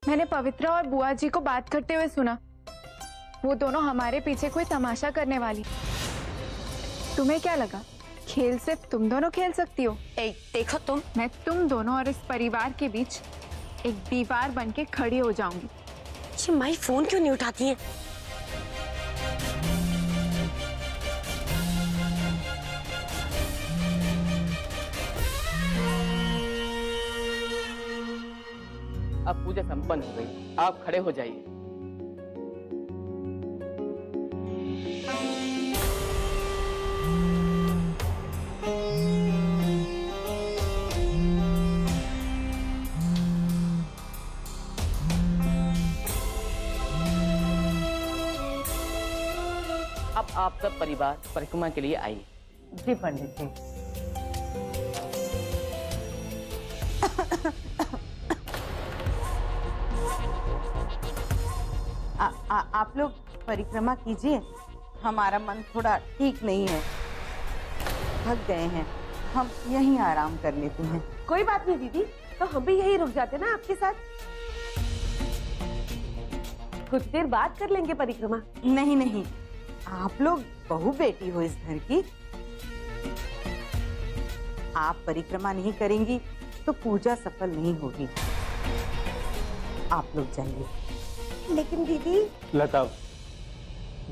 मैंने पवित्रा और बुआ जी को बात करते हुए सुना। वो दोनों हमारे पीछे कोई तमाशा करने वाली। तुम्हें क्या लगा खेल सिर्फ तुम दोनों खेल सकती हो? देखो मैं तुम दोनों और इस परिवार के बीच एक दीवार बन के खड़ी हो जाऊंगी। ये माई फोन क्यों नहीं उठाती है? अब पूजा संपन्न हो गई, आप खड़े हो जाइए। अब आप सब परिवार परिक्रमा के लिए आइए। जी पंडित जी। आप लोग परिक्रमा कीजिए, हमारा मन थोड़ा ठीक नहीं है, थक गए हैं, हम यहीं आराम कर लेते हैं। कोई बात नहीं दीदी, तो हम भी यहीं रुक जाते ना आपके साथ। कुछ देर बाद कर लेंगे परिक्रमा। नहीं नहीं, आप लोग बहू बेटी हो इस घर की, आप परिक्रमा नहीं करेंगी तो पूजा सफल नहीं होगी। आप लोग जाइए। लेकिन दीदी। लता,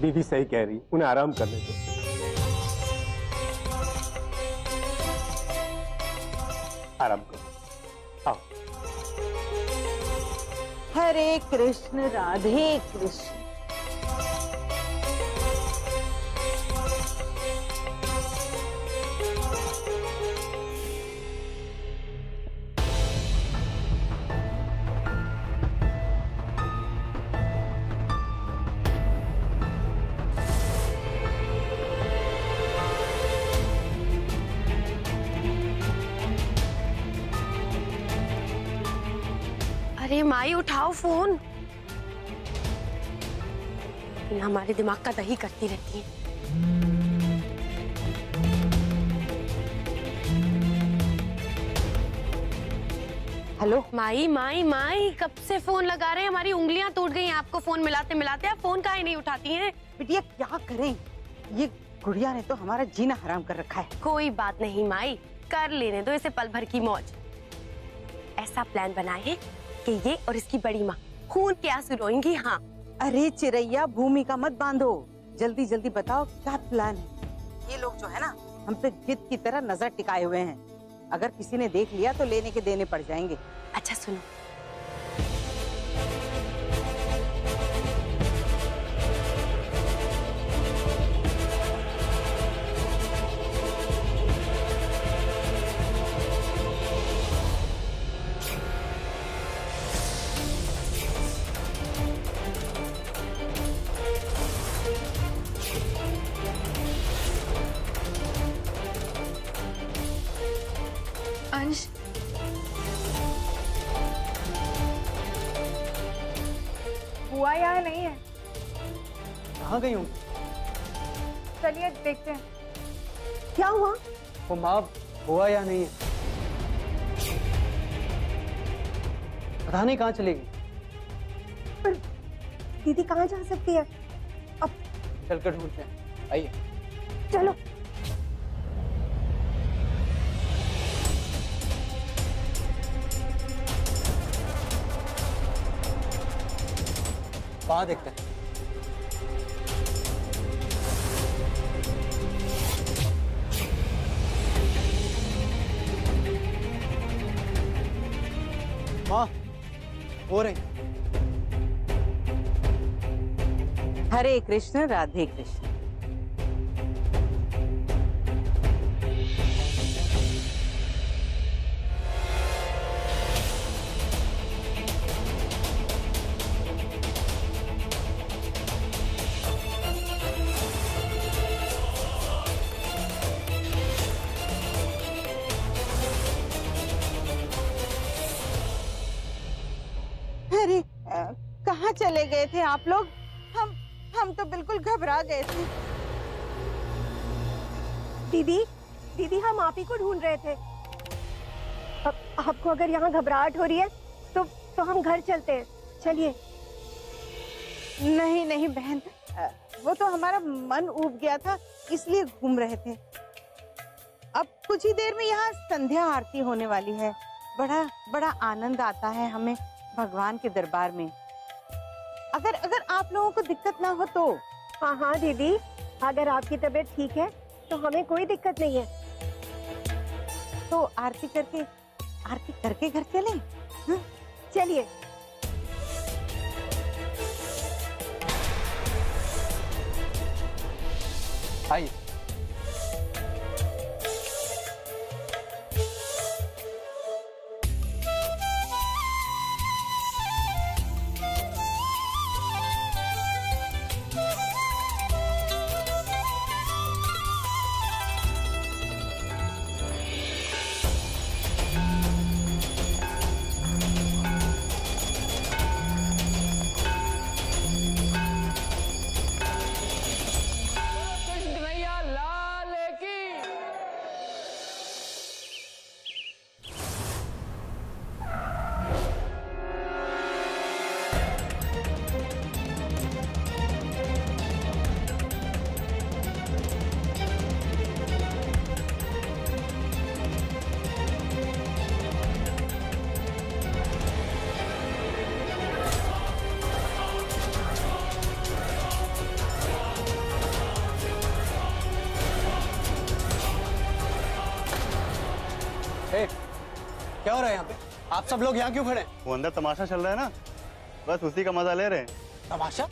दीदी सही कह रही, उन्हें आराम करने दो। आराम करो, आओ। हरे कृष्ण राधे कृष्ण। अरे माई उठाओ फोन। हमारे दिमाग का दही करती रहती है। हेलो माई माई माई, कब से फोन लगा रहे हैं, हमारी उंगलियां टूट गई हैं आपको फोन मिलाते मिलाते। आप फोन काहे नहीं उठाती हैं? बिटिया क्या करें, ये गुड़िया ने तो हमारा जीना हराम कर रखा है। कोई बात नहीं माई, कर लेने दो इसे पल भर की मौज। ऐसा प्लान बनाए कि ये और इसकी बड़ी माँ खून के आंसू रोएंगी। हाँ। अरे चिरैया, भूमिका मत बांधो, जल्दी जल्दी बताओ क्या प्लान है। ये लोग जो है ना, हम पे गिद्ध की तरह नजर टिकाए हुए हैं, अगर किसी ने देख लिया तो लेने के देने पड़ जाएंगे। अच्छा सुनो, अंश, बुआ यहाँ नहीं है। कहाँ गई हूँ? चलिए देखते हैं। क्या हुआ? वो माँ हुआ या नहीं है, पता नहीं कहाँ चलेगी। पर दीदी कहाँ जा सकती है? अब चलकर ढूंढते हैं, आइए। चलो। वहाँ देखते हैं। माँ, हो रही। हरे कृष्ण राधे कृष्ण। अरे कहाँ चले गए थे आप लोग? हम तो बिल्कुल घबरा गए थे। दीदी हम आप ही को ढूंढ रहे थे। अब आपको अगर यहाँ घबराहट हो रही है तो हम घर चलते हैं। चलिए। नहीं नहीं बहन, वो तो हमारा मन ऊब गया था इसलिए घूम रहे थे। अब कुछ ही देर में यहाँ संध्या आरती होने वाली है। बड़ा बड़ा आनंद आता है हमें भगवान के दरबार में। अगर अगर आप लोगों को दिक्कत ना हो तो। हाँ हाँ दीदी, अगर आपकी तबीयत ठीक है तो हमें कोई दिक्कत नहीं है। तो आरती करके घर चलें? हाँ? चलिए। आइए। क्या हो रहा है यहाँ पे? आप सब लोग यहाँ क्यों खड़े हैं? वो अंदर तमाशा चल रहा है ना, बस उसी का मजा ले रहे हैं। तमाशा?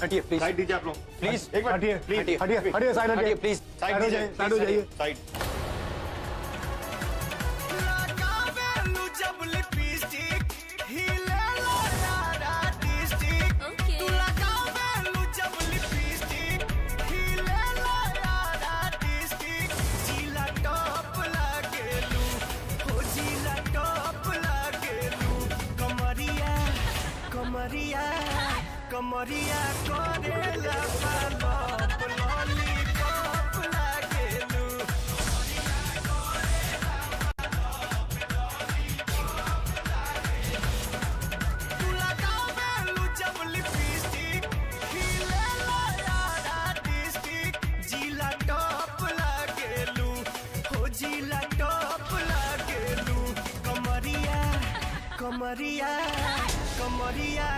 हटिए प्लीज। साइड दीजिए आप लोग प्लीज एक मिनट। हटिए हटिए हटिए हटिए, साइड हटिए हटिए, प्लीज। साइड हो जाइए, साइड हो जाइए। साइड। कमरिया करेला पालप लॉलीपॉप लागेलू। तू लगावेलू जब लिपस्टिक, खिलेला यारा डिस्ट्रिक्ट। जिला टॉप लागेलू, हो जिला टॉप लागेलू। कमरिया कमरिया कमरिया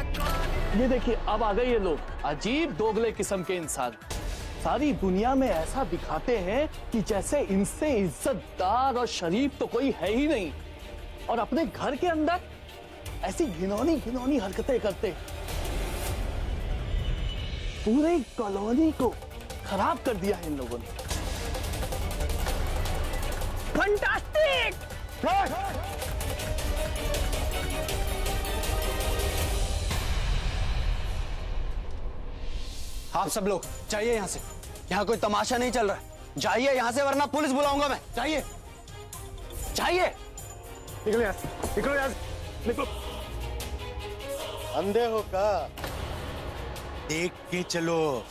ये देखिए, अब आ गए ये लोग, अजीब दोगले किस्म के इंसान। सारी दुनिया में ऐसा दिखाते हैं कि जैसे इनसे इज्जतदार और शरीफ तो कोई है ही नहीं, और अपने घर के अंदर ऐसी घिनौनी घिनौनी हरकतें करते हैं। पूरे कॉलोनी को खराब कर दिया है इन लोगों ने। फंटास्टिक! आप सब लोग जाइए यहाँ से, यहाँ कोई तमाशा नहीं चल रहा है। जाइए यहाँ से, वरना पुलिस बुलाऊंगा मैं। जाइए जाइए। निकलो यहाँ से, निकलो यहाँ से, निकलो। अंधे हो का? देख के चलो।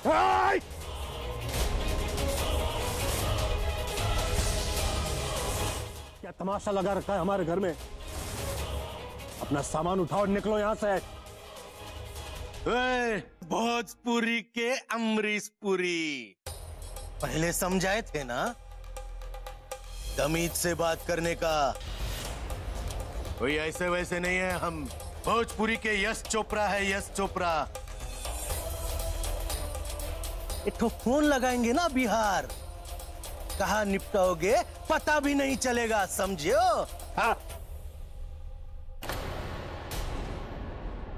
क्या तमाशा लगा रखा है हमारे घर में? अपना सामान उठाओ और निकलो यहाँ से। भोजपुरी के अमरीश पुरी पहले समझाए थे ना तमीज से बात करने का। कोई ऐसे वैसे नहीं है, हम भोजपुरी के यश चोपड़ा है, यश चोपड़ा। एक तो फोन लगाएंगे ना बिहार, कहाँ निपटाओगे पता भी नहीं चलेगा, समझो? हाँ।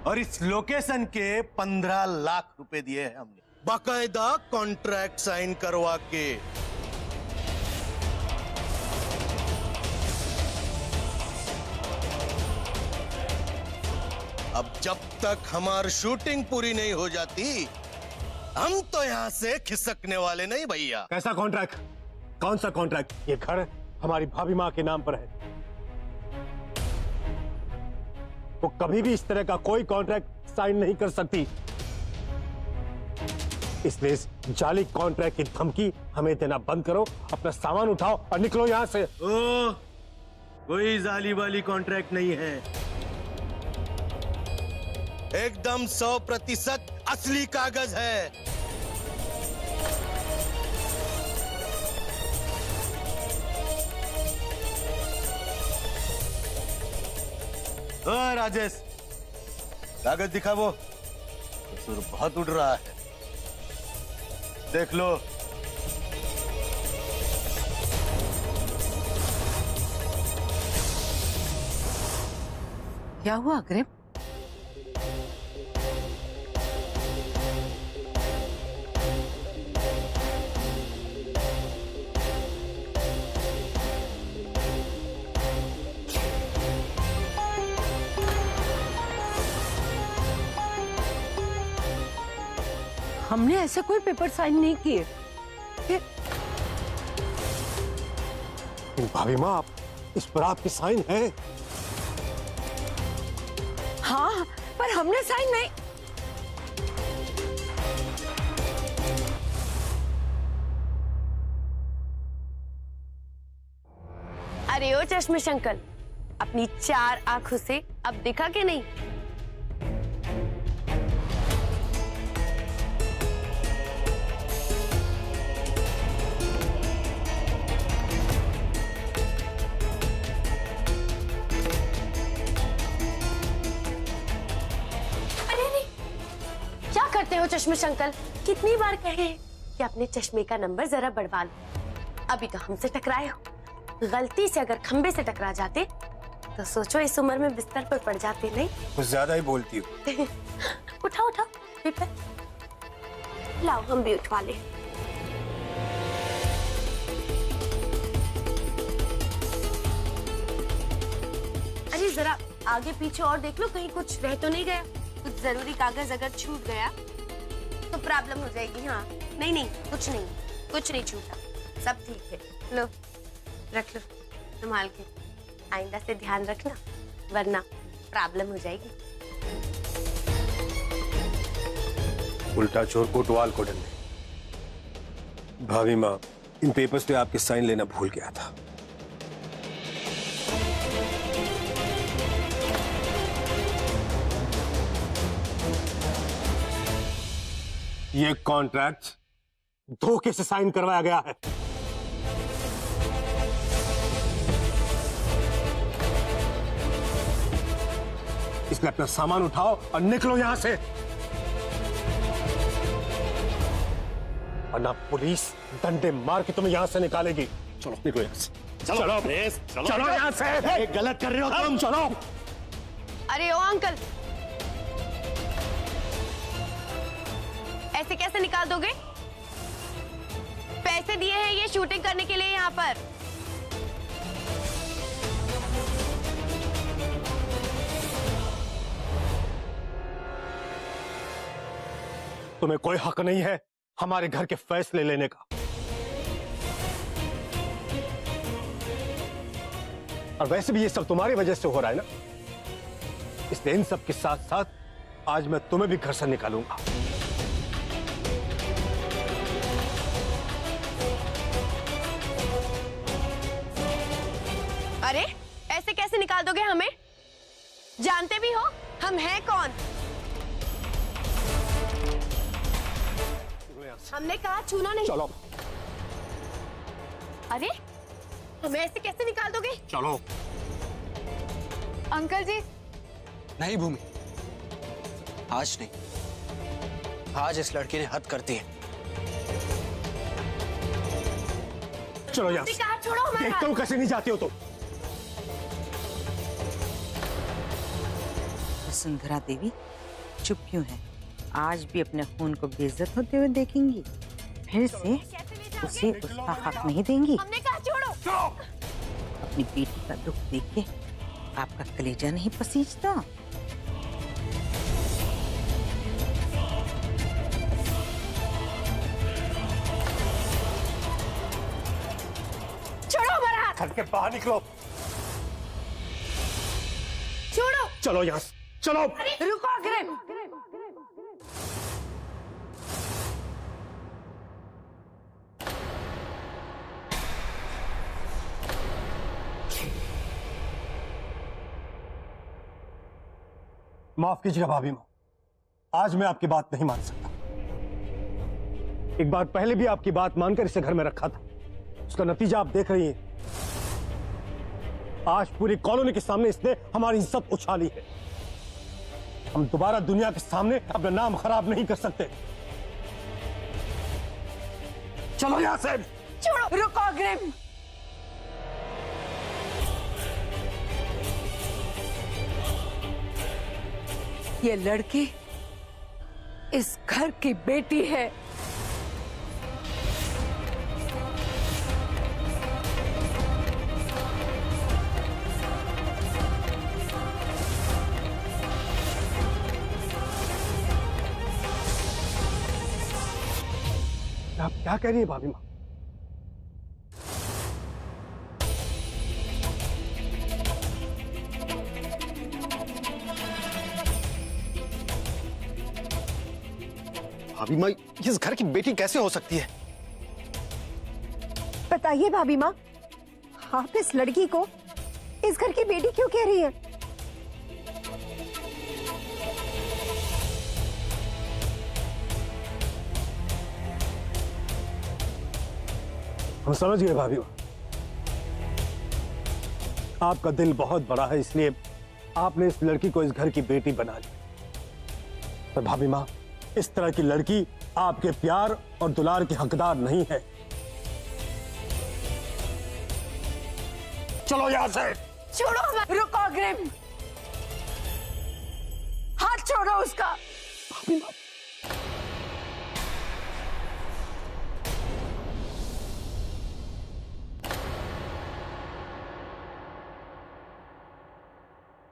और इस लोकेशन के 15 लाख रुपए दिए हैं हमने, बाकायदा कॉन्ट्रैक्ट साइन करवा के। अब जब तक हमारी शूटिंग पूरी नहीं हो जाती, हम तो यहाँ से खिसकने वाले नहीं भैया। कैसा कॉन्ट्रैक्ट? कौन सा कॉन्ट्रैक्ट? ये घर हमारी भाभी माँ के नाम पर है। वो कभी भी इस तरह का कोई कॉन्ट्रैक्ट साइन नहीं कर सकती, इसलिए इस जाली कॉन्ट्रैक्ट की धमकी हमें देना बंद करो। अपना सामान उठाओ और निकलो यहाँ से। ओ, कोई जाली वाली कॉन्ट्रैक्ट नहीं है। एकदम 100% असली कागज है। राजेश, कागज दिखा वो। सुर बहुत उड़ रहा है, देख लो। क्या हुआ अग्रिम? हमने ऐसे कोई पेपर साइन नहीं किए। भाभी माँ, इस पर आपकी साइन है? हाँ, पर हमने साइन नहीं। अरे ओ चश्मिश अंकल, अपनी 4 आंखों से अब दिखा कि नहीं? क्या करते हो चश्मिश अंकल? कितनी बार कहे कि अपने चश्मे का नंबर जरा बढ़वा लो। अभी तो हमसे टकराए हो, गलती से अगर खंबे से टकरा जाते तो सोचो इस उम्र में बिस्तर पर पड़ जाते। नहीं, कुछ ज्यादा ही बोलती हो। उठाओ उठाओ पेपर, लाओ हम भी उठवा ले। अरे जरा आगे पीछे और देख लो, कहीं कुछ रह तो नहीं गया। कुछ जरूरी कागज अगर छूट गया तो प्रॉब्लम हो जाएगी। हाँ, नहीं नहीं, कुछ नहीं छूटा, सब ठीक है। लो रख लो संभाल के, आइंदा से ध्यान रखना वरना प्रॉब्लम हो जाएगी। उल्टा चोर कोतवाल को डंडे। भाभी माँ, इन पेपर्स पे आपके साइन लेना भूल गया था। ये कॉन्ट्रैक्ट धोखे से साइन करवाया गया है। इसलिए अपना सामान उठाओ और निकलो यहां से, वरना पुलिस डंडे मार के तुम्हें यहां से निकालेगी। चलो निकलो यहां से, चलो यहां से। गलत कर रहे हो तुम, चलो। अरे ओ अंकल, ऐसे कैसे निकाल दोगे? पैसे दिए हैं ये शूटिंग करने के लिए यहाँ पर। तुम्हें कोई हक नहीं है हमारे घर के फैसले लेने का। और वैसे भी ये सब तुम्हारी वजह से हो रहा है ना, इसलिए इन सब के साथ साथ आज मैं तुम्हें भी घर से निकालूंगा। अरे ऐसे कैसे निकाल दोगे हमें? जानते भी हो हम हैं कौन? हमने कहा छूना नहीं। चलो। अरे हमें ऐसे कैसे निकाल दोगे? चलो। अंकल जी। नहीं भूमि, आज नहीं। आज इस लड़की ने हद कर दी है। चलो यार, कहा छोड़ो हमारा। देखता हूं कैसे नहीं जाती हो तुम। वसुंधरा देवी चुप क्यों है? आज भी अपने खून को बेइज्जत होते हुए देखेंगी? फिर से उसे उसका हक नहीं देंगी? हमने कहा छोड़ो। अपनी बेटी का दुख देख के आपका कलेजा नहीं पसीजता? छोड़ो हमारा हाथ। घर के बाहर निकलो। छोड़ो। चलो यहाँ से, चलो। रुको अग्रिम। माफ कीजिएगा भाभी माँ, आज मैं आपकी बात नहीं मान सकता। एक बार पहले भी आपकी बात मानकर इसे घर में रखा था, उसका नतीजा आप देख रही हैं। आज पूरी कॉलोनी के सामने इसने हमारी इज्जत उछाली है। हम दोबारा दुनिया के सामने अपना नाम खराब नहीं कर सकते। चलो यहां से। छोड़ो, रुको अग्रिम। ये लड़की इस घर की बेटी है। आप क्या कह रही है भाभी माँ? भाभी माँ, इस घर की बेटी कैसे हो सकती है? बताइए भाभी माँ, आप इस लड़की को इस घर की बेटी क्यों कह रही है? हम समझ गए भाभी माँ, आपका दिल बहुत बड़ा है, इसलिए आपने इस लड़की को इस घर की बेटी बना ली। पर भाभी माँ, इस तरह की लड़की आपके प्यार और दुलार की हकदार नहीं है। चलो यहां से। छोड़ो, रुको अग्रिम। हाथ छोड़ो उसका। भाभी माँ,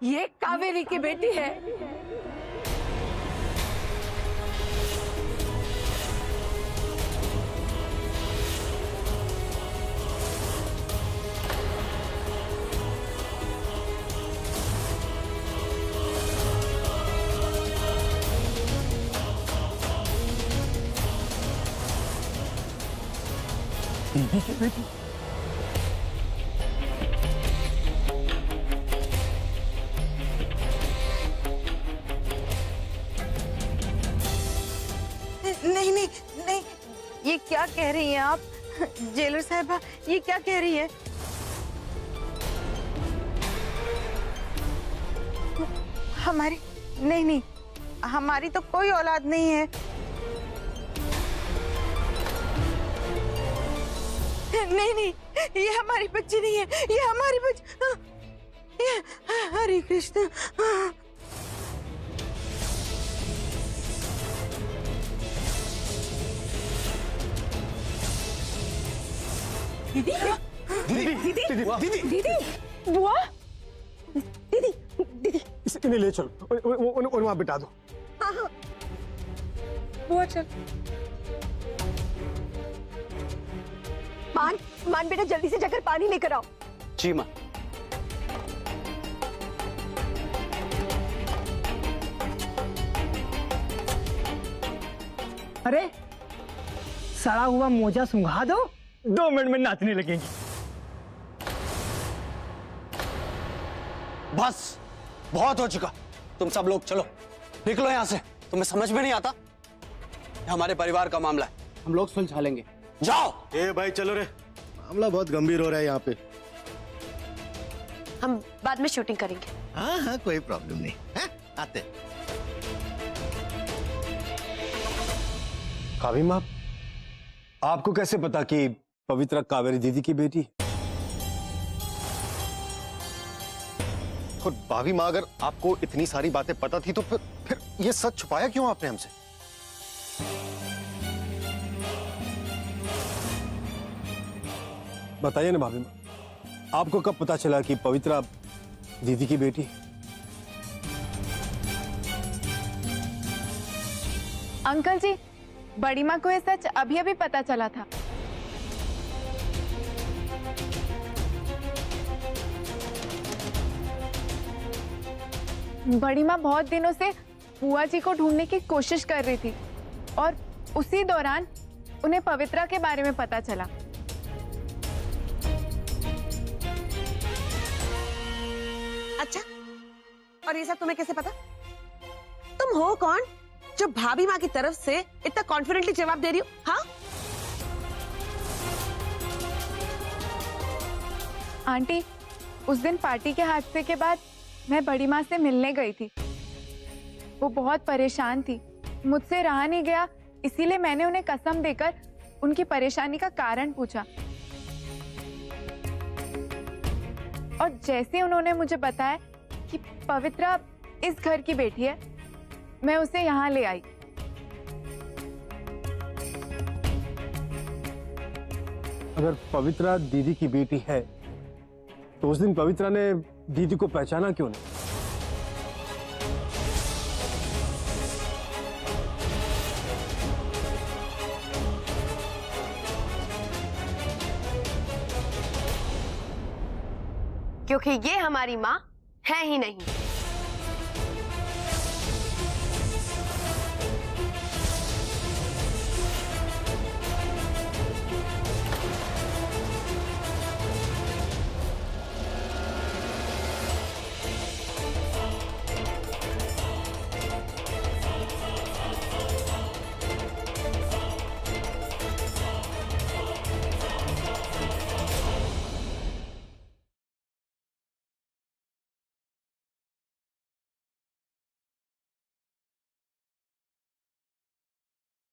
ये कावेरी की बेटी है। दीदी की बेटी? नहीं नहीं नहीं, ये क्या कह रही हैं आप? जेलर साहबा, ये क्या कह रही है? हमारी नहीं नहीं, हमारी तो कोई औलाद नहीं है। नहीं नहीं, ये हमारी बच्ची नहीं है, ये हमारी बच्ची। हरे कृष्ण। दीदी, दीदी, दीदी, दीदी, दीदी, बुआ, दीदी दीदी, इन्हें ले चलो, उन्हें वहां बिठा दो। हाँ हाँ, बुआ चल। मान मान बेटा, जल्दी से जाकर पानी लेकर आओ। जी माँ। अरे सड़ा हुआ मोजा सुंघा दो, 2 मिनट में नाचने लगेंगी। बस बहुत हो चुका। तुम सब लोग चलो, निकलो यहाँ से। तुम्हें समझ में नहीं आता? ये हमारे परिवार का मामला है, हम लोग सुलझा लेंगे। जाओ। ए भाई चलो रे, मामला बहुत गंभीर हो रहा है यहाँ पे। हम बाद में शूटिंग करेंगे। हाँ हाँ, कोई प्रॉब्लम नहीं है, आते। भाभी माँ, आपको कैसे पता कि पवित्रा कावेरी दीदी की बेटी? और भाभी माँ, अगर आपको इतनी सारी बातें पता थी तो फिर ये सच छुपाया क्यों आपने हमसे? बताइए ना भाभी माँ, आपको कब पता चला कि पवित्रा दीदी की बेटी? अंकल जी, बड़ी माँ को ये सच अभी अभी पता चला था। बड़ी माँ बहुत दिनों से बुआ जी को ढूंढने की कोशिश कर रही थी और उसी दौरान उन्हें पवित्रा के बारे में पता चला। अच्छा, और ये सब तुम्हें कैसे पता? तुम हो कौन जो भाभी माँ की तरफ से इतना कॉन्फिडेंटली जवाब दे रही हो? हाँ आंटी, उस दिन पार्टी के हादसे के बाद मैं बड़ी माँ से मिलने गई थी। वो बहुत परेशान थी, मुझसे रहा नहीं गया, इसीलिए मैंने उन्हें कसम देकर उनकी परेशानी का कारण पूछा। और जैसे उन्होंने मुझे बताया कि पवित्रा इस घर की बेटी है, मैं उसे यहाँ ले आई। अगर पवित्रा दीदी की बेटी है तो उस दिन पवित्रा ने दीदी को पहचाना क्यों नहीं? क्योंकि ये हमारी माँ है ही नहीं।